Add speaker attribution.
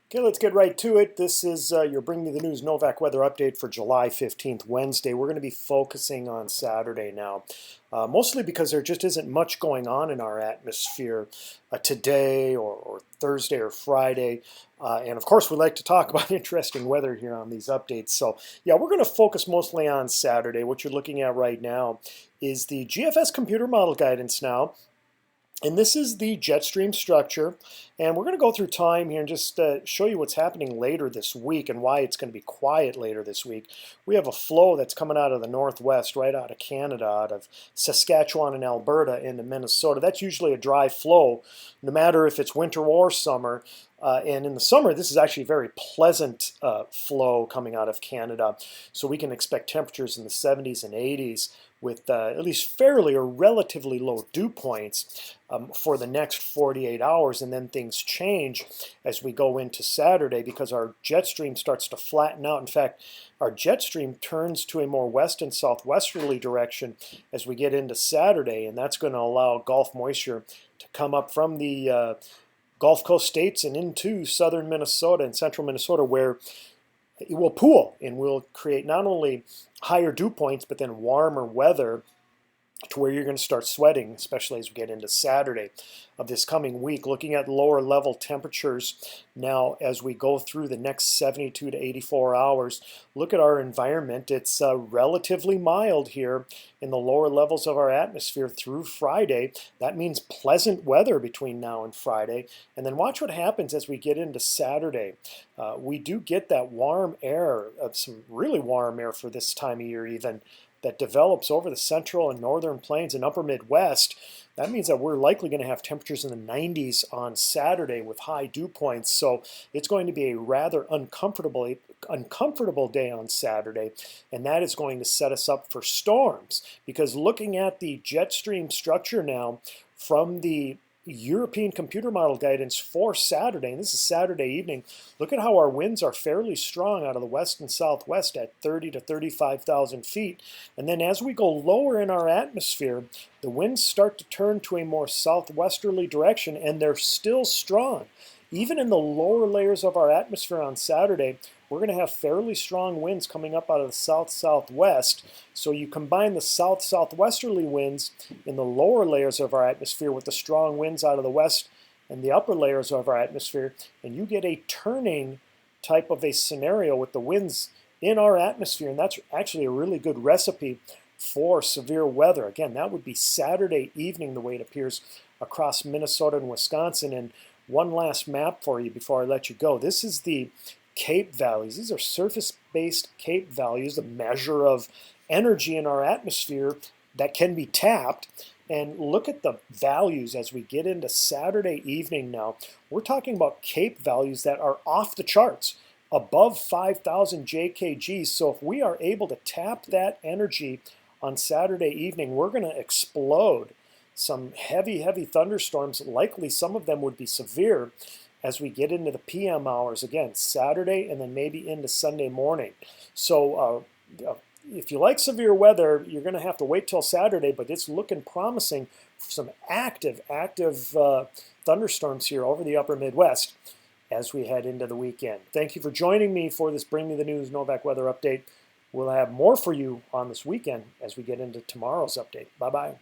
Speaker 1: Okay, let's get right to it. This is your Bring Me the News Novak Weather Update for July 15th, Wednesday. We're going to be focusing on Saturday now, mostly because there just isn't much going on in our atmosphere today or Thursday or Friday. And of course, we like to talk about interesting weather here on these updates. So, yeah, we're going to focus mostly on Saturday. What you're looking at right now is the GFS computer model guidance now. And this is the jet stream structure. And we're going to go through time here and just show you what's happening later this week and why it's going to be quiet later this week. We have a flow that's coming out of the northwest, right out of Canada, out of Saskatchewan and Alberta into Minnesota. That's usually a dry flow, no matter if it's winter or summer. And in the summer, this is actually a very pleasant flow coming out of Canada. So we can expect temperatures in the 70s and 80s with at least fairly or relatively low dew points for the next 48 hours. And then things change as we go into Saturday because our jet stream starts to flatten out. In fact, our jet stream turns to a more west and southwesterly direction as we get into Saturday. And that's going to allow Gulf moisture to come up from the Gulf Coast states and into southern Minnesota and central Minnesota, where it will pool and will create not only higher dew points, but then warmer weather to where you're going to start sweating, especially as we get into Saturday of this coming week. Looking at lower level temperatures now as we go through the next 72 to 84 hours, look at our environment. It's relatively mild here in the lower levels of our atmosphere through Friday. That means pleasant weather between now and Friday. And then watch what happens as we get into Saturday. We do get that warm air, some really warm air for this time of year even, that develops over the central and northern plains and upper Midwest. That means that we're likely going to have temperatures in the 90s on Saturday with high dew points. So it's going to be a rather uncomfortable day on Saturday. And that is going to set us up for storms. Because looking at the jet stream structure now from the European computer model guidance for Saturday, and this is Saturday evening, look at how our winds are fairly strong out of the west and southwest at 30 to 35,000 feet. And then as we go lower in our atmosphere, the winds start to turn to a more southwesterly direction, and they're still strong. Even in the lower layers of our atmosphere on Saturday, we're going to have fairly strong winds coming up out of the south-southwest. So you combine the south-southwesterly winds in the lower layers of our atmosphere with the strong winds out of the west and the upper layers of our atmosphere, and you get a turning type of a scenario with the winds in our atmosphere. And that's actually a really good recipe for severe weather. Again, that would be Saturday evening the way it appears across Minnesota and Wisconsin. And one last map for you before I let you go. This is the Cape values. These are surface-based Cape values, a measure of energy in our atmosphere that can be tapped. And look at the values as we get into Saturday evening now. We're talking about Cape values that are off the charts, above 5,000 JKG. So if we are able to tap that energy on Saturday evening, we're going to explode some heavy thunderstorms. Likely some of them would be severe as we get into the PM hours, again, Saturday and then maybe into Sunday morning. So if you like severe weather, you're going to have to wait till Saturday, but it's looking promising for some active thunderstorms here over the upper Midwest as we head into the weekend. Thank you for joining me for this Bring Me the News Novak Weather Update. We'll have more for you on this weekend as we get into tomorrow's update. Bye-bye.